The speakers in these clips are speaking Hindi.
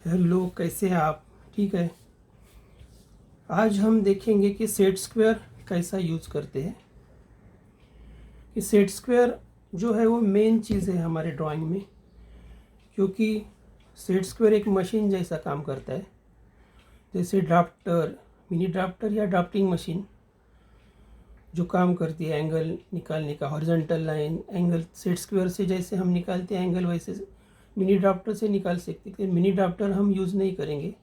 हेलो, कैसे हैं आप? ठीक है। आज हम देखेंगे कि सेट स्क्वायर कैसा यूज़ करते हैं। कि सेट स्क्वायर जो है वो मेन चीज़ है हमारे ड्राइंग में, क्योंकि सेट स्क्वायर एक मशीन जैसा काम करता है। जैसे ड्राफ्टर, मिनी ड्राफ्टर या ड्राफ्टिंग मशीन जो काम करती है एंगल निकालने का, horizontal line angle set square से जैसे हम निकालते हैं एंगल, वैसे मिनी ड्राफ्टर से निकाल सकते हैं। मिनी ड्राफ्टर हम यूज़ नहीं करेंगे,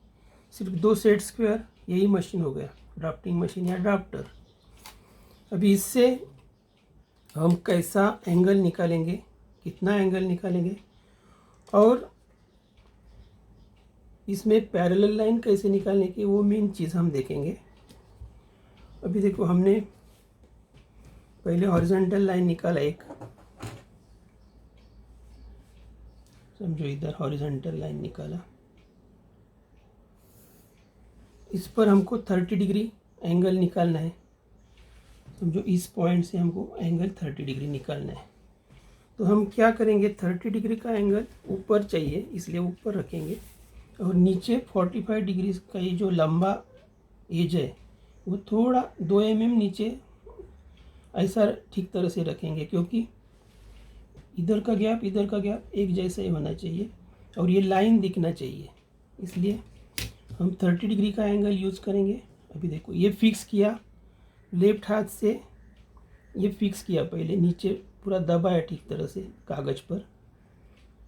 सिर्फ 2 सेट स्क्वायर, यही मशीन हो गया ड्राफ्टिंग मशीन या ड्राफ्टर। अभी इससे हम कैसा एंगल निकालेंगे, कितना एंगल निकालेंगे, और इसमें पैरेलल लाइन कैसे निकालने की, वो मेन चीज़ हम देखेंगे। अभी देखो, हमने पहले हॉरिजॉन्टल लाइन निकाला एक, समझो इधर हॉरिजॉन्टल लाइन निकाला। इस पर हमको 30 डिग्री एंगल निकालना है। समझो इस पॉइंट से हमको एंगल 30 डिग्री निकालना है। तो हम क्या करेंगे, 30 डिग्री का एंगल ऊपर चाहिए, इसलिए ऊपर रखेंगे, और नीचे 45 डिग्री का ये जो लंबा एज है वो थोड़ा 2 mm नीचे ऐसा ठीक तरह से रखेंगे, क्योंकि इधर का गैप एक जैसा ही होना चाहिए और ये लाइन दिखना चाहिए, इसलिए हम 30 डिग्री का एंगल यूज़ करेंगे। अभी देखो, ये फिक्स किया लेफ्ट हाथ से, ये फिक्स किया पहले, नीचे पूरा दबाया ठीक तरह से कागज़ पर,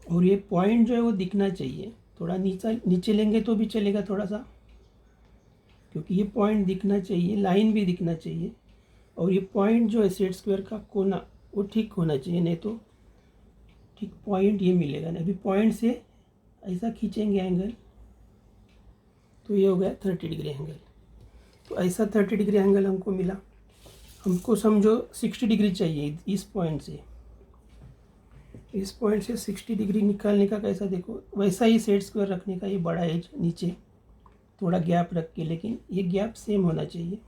और ये पॉइंट जो है वो दिखना चाहिए। थोड़ा नीचे लेंगे तो भी चलेगा थोड़ा सा, क्योंकि ये पॉइंट दिखना चाहिए, लाइन भी दिखना चाहिए, और ये पॉइंट जो है सेट स्क्वायर का कोना वो ठीक होना चाहिए, नहीं तो ठीक पॉइंट ये मिलेगा नहीं। अभी पॉइंट से ऐसा खींचेंगे एंगल, तो ये हो गया 30 डिग्री एंगल। तो ऐसा 30 डिग्री एंगल हमको मिला। हमको समझो 60 डिग्री चाहिए इस पॉइंट से, 60 डिग्री निकालने का कैसा, देखो वैसा ही सेट स्क्वायर रखने का, ये बड़ा एज नीचे थोड़ा गैप रख के, लेकिन ये गैप सेम होना चाहिए।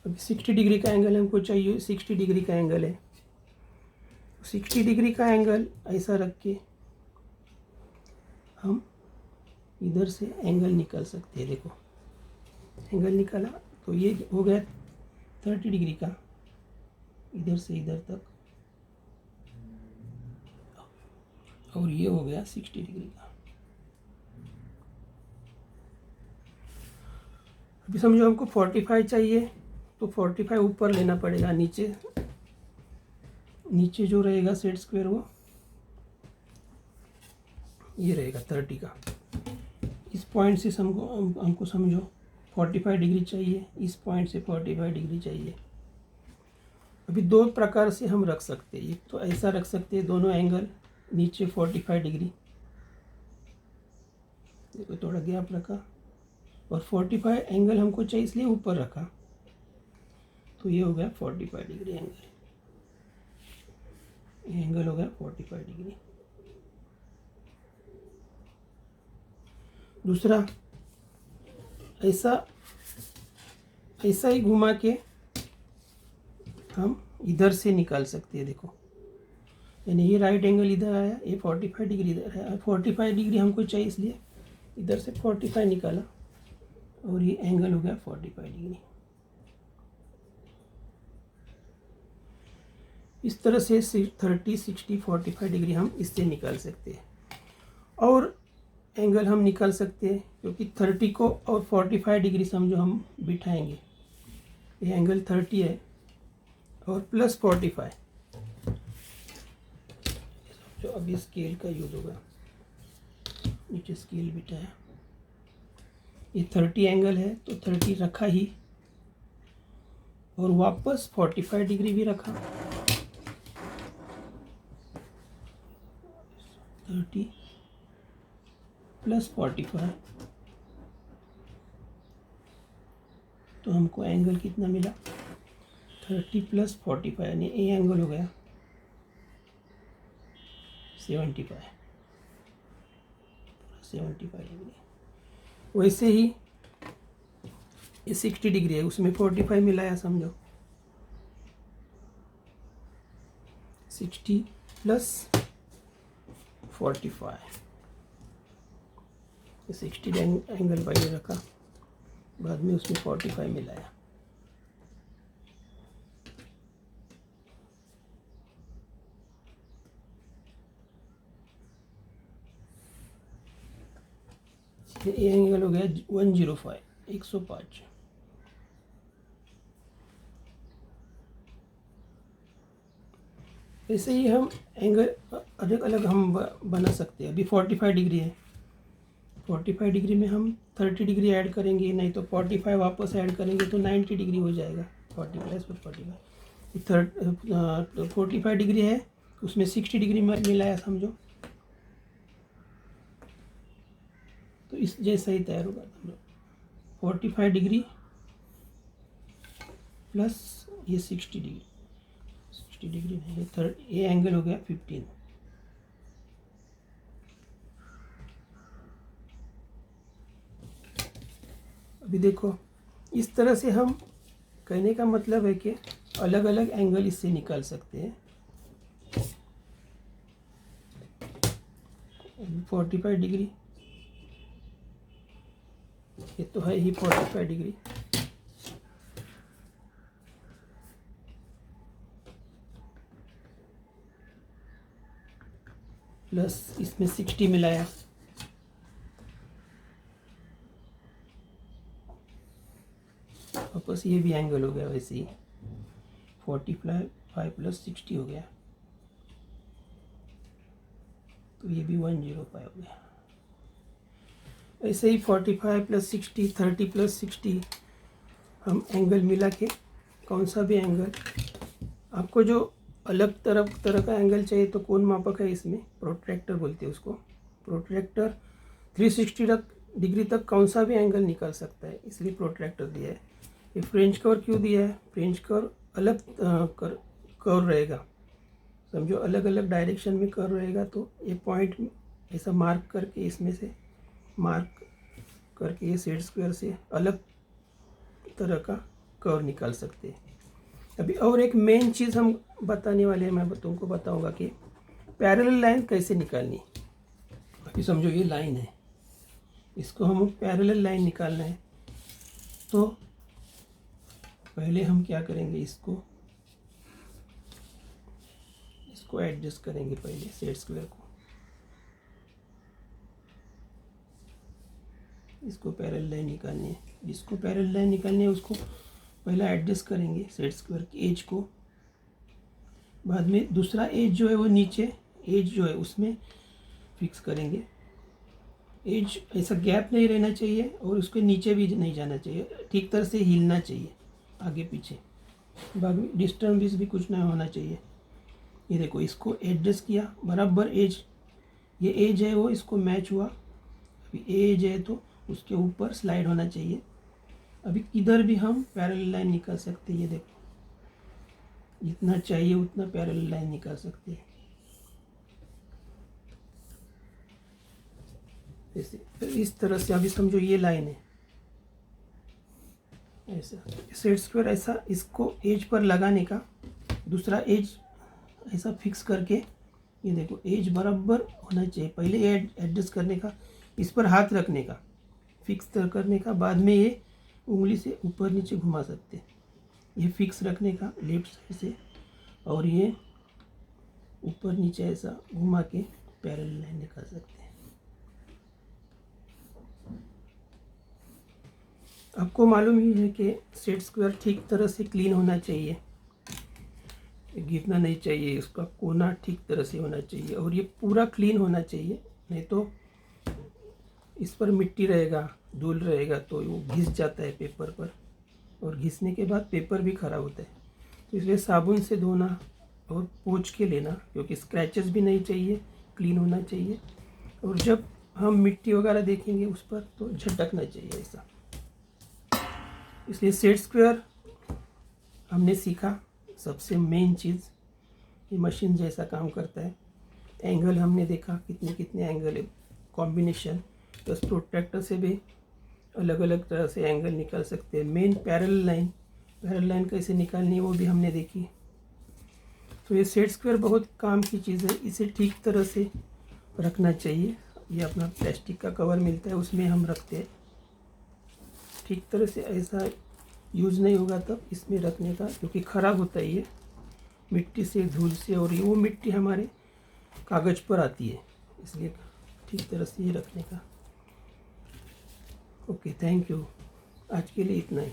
अभी 60 डिग्री का एंगल हमको चाहिए, 60 डिग्री का एंगल है, 60 डिग्री का एंगल ऐसा रख के हम इधर से एंगल निकाल सकते हैं। देखो एंगल निकाला, तो ये हो गया 30 डिग्री का, इधर से इधर तक, और ये हो गया 60 डिग्री का। अभी समझो हमको 45 चाहिए, तो 45 ऊपर लेना पड़ेगा, नीचे जो रहेगा सेट स्क्वायर वो ये रहेगा 30 का। इस पॉइंट से हमको समझो 45 डिग्री चाहिए, इस पॉइंट से 45 डिग्री चाहिए। अभी 2 प्रकार से हम रख सकते हैं, एक तो ऐसा रख सकते हैं दोनों एंगल नीचे 45 डिग्री, देखो थोड़ा गैप रखा, और 45 एंगल हमको चाहिए इसलिए ऊपर रखा, तो ये हो गया 45 डिग्री एंगल, ये एंगल हो गया 45 डिग्री। दूसरा ऐसा ही घुमा के हम इधर से निकाल सकते हैं। देखो, यानी ये राइट एंगल इधर आया, ये 45 डिग्री इधर है, 45 डिग्री हमको चाहिए इसलिए इधर से 45 निकाला, और ये एंगल हो गया 45 डिग्री। इस तरह से 30, 60, 45 डिग्री हम इससे निकाल सकते हैं। और एंगल हम निकाल सकते हैं, क्योंकि 30 को और 45 डिग्री समझो हम बिठाएंगे, ये एंगल 30 है और प्लस 45, जो अभी स्केल का यूज़ होगा, नीचे स्केल बिठाया, ये 30 एंगल है तो 30 रखा ही, और वापस 45 डिग्री भी रखा, 30 प्लस 45, तो हमको एंगल कितना मिला, 30 प्लस 45, यानी ये एंगल हो गया 75 डिग्री। वैसे ही ये 60 डिग्री है, उसमें 45 मिलाया, समझो 60 प्लस 45, 60 एंगल पहले रखा, बाद में उसमें 45 मिलाया। ये एंगल हो गया 105, 105। ऐसे ही हम एंगल अलग अलग हम बना सकते हैं। अभी 45 डिग्री है, 45 डिग्री में हम 30 डिग्री ऐड करेंगे, नहीं तो 45 वापस ऐड करेंगे तो 90 डिग्री हो जाएगा। 40 प्लस 45, 45 डिग्री है, उसमें 60 डिग्री मिलाया समझो, तो इस जैसा ही तैयार होगा। 45 डिग्री प्लस ये 60 डिग्री, 60 डिग्री नहीं, ये एंगल हो गया 15। अभी देखो, इस तरह से हम, कहने का मतलब है कि अलग अलग एंगल इससे निकाल सकते हैं। 45 डिग्री, ये तो है ही 45 डिग्री, प्लस इसमें 60 मिलाया, वापस ये भी एंगल हो गया वैसे ही, 45 प्लस 60 हो गया, तो ये भी 105 हो गया। ऐसे ही 45 प्लस 60, 30 प्लस 60, हम एंगल मिला के कौन सा भी एंगल, आपको जो अलग तरह का एंगल चाहिए तो कौन मापक है इसमें, प्रोट्रैक्टर बोलते हैं उसको। प्रोट्रैक्टर 360 डिग्री तक कौन सा भी एंगल निकाल सकता है, इसलिए प्रोट्रैक्टर दिया है। ये फ्रेंच कर्व क्यों दिया है, फ्रेंच कर्व अलग कर्व रहेगा, समझो अलग अलग डायरेक्शन में कर्व रहेगा, तो ये पॉइंट ऐसा मार्क करके, इसमें से मार्क करके ये सेट स्क्वायर से अलग तरह का कर्व निकाल सकते हैं। अभी और एक मेन चीज़ हम बताने वाले हैं, मैं तुमको बताऊंगा कि पैरेलल लाइन कैसे निकालनी। अभी समझो ये लाइन है, इसको हम पैरेलल लाइन निकालना है, तो पहले हम क्या करेंगे, इसको एडजस्ट करेंगे पहले सेट स्क्वायर को, इसको पैरेलल लाइन निकालनी है। जिसको पैरेलल लाइन निकालनी है उसको पहला एडजस्ट करेंगे सेट स्क्वायर की एज को, बाद में दूसरा एज जो है वो नीचे एज जो है उसमें फिक्स करेंगे। एज ऐसा गैप नहीं रहना चाहिए और उसके नीचे भी नहीं जाना चाहिए, ठीक तरह से हिलना चाहिए आगे पीछे, बाद में डिस्टर्बेंस भी कुछ ना होना चाहिए। ये देखो, इसको एडजस्ट किया बराबर, एज ये एज है वो इसको मैच हुआ। अभी एज है तो उसके ऊपर स्लाइड होना चाहिए। अभी इधर भी हम पैरेलल लाइन निकाल सकते हैं, ये देखो जितना चाहिए उतना पैरेलल लाइन निकाल सकते हैं ऐसे। तो इस तरह से अभी समझो ये लाइन है ऐसा, सेट स्क्वायर ऐसा, इसको एज पर लगाने का, दूसरा एज ऐसा फिक्स करके, ये देखो एज बराबर होना चाहिए, पहले एडजस्ट करने का, इस पर हाथ रखने का, फिक्स करने का, बाद में ये उंगली से ऊपर नीचे घुमा सकते हैं, ये फिक्स रखने का लेफ्ट साइड से, और ये ऊपर नीचे ऐसा घुमा के पैरेलल लाइन निकाल सकते हैं। आपको मालूम ही है कि सेट स्क्वायर ठीक तरह से क्लीन होना चाहिए, गिरना नहीं चाहिए, उसका कोना ठीक तरह से होना चाहिए, और ये पूरा क्लीन होना चाहिए, नहीं तो इस पर मिट्टी रहेगा, धूल रहेगा, तो वो घिस जाता है पेपर पर, और घिसने के बाद पेपर भी खराब होता है। तो इसलिए साबुन से धोना और पोंछ के लेना, क्योंकि स्क्रैचेस भी नहीं चाहिए, क्लीन होना चाहिए। और जब हम मिट्टी वगैरह देखेंगे उस पर तो झटकना चाहिए ऐसा। इसलिए सेट स्क्वायर हमने सीखा, सबसे मेन चीज़ ये मशीन जैसा काम करता है। एंगल हमने देखा कितने कितने एंगल है, कॉम्बिनेशन, प्लस प्रोट्रैक्टर से भी अलग अलग तरह से एंगल निकाल सकते हैं। मेन पैरेलल लाइन कैसे निकालनी है वो भी हमने देखी। तो ये सेट स्क्वायर बहुत काम की चीज़ है, इसे ठीक तरह से रखना चाहिए, ये अपना प्लास्टिक का कवर मिलता है, उसमें हम रखते हैं। ठीक तरह से ऐसा यूज़ नहीं होगा तब इसमें रखने का, क्योंकि ख़राब होता है ये मिट्टी से, धूल से, और ये वो मिट्टी हमारे कागज़ पर आती है, इसलिए ठीक तरह से ये रखने का। Okay, thank you. आज के लिए इतना ही।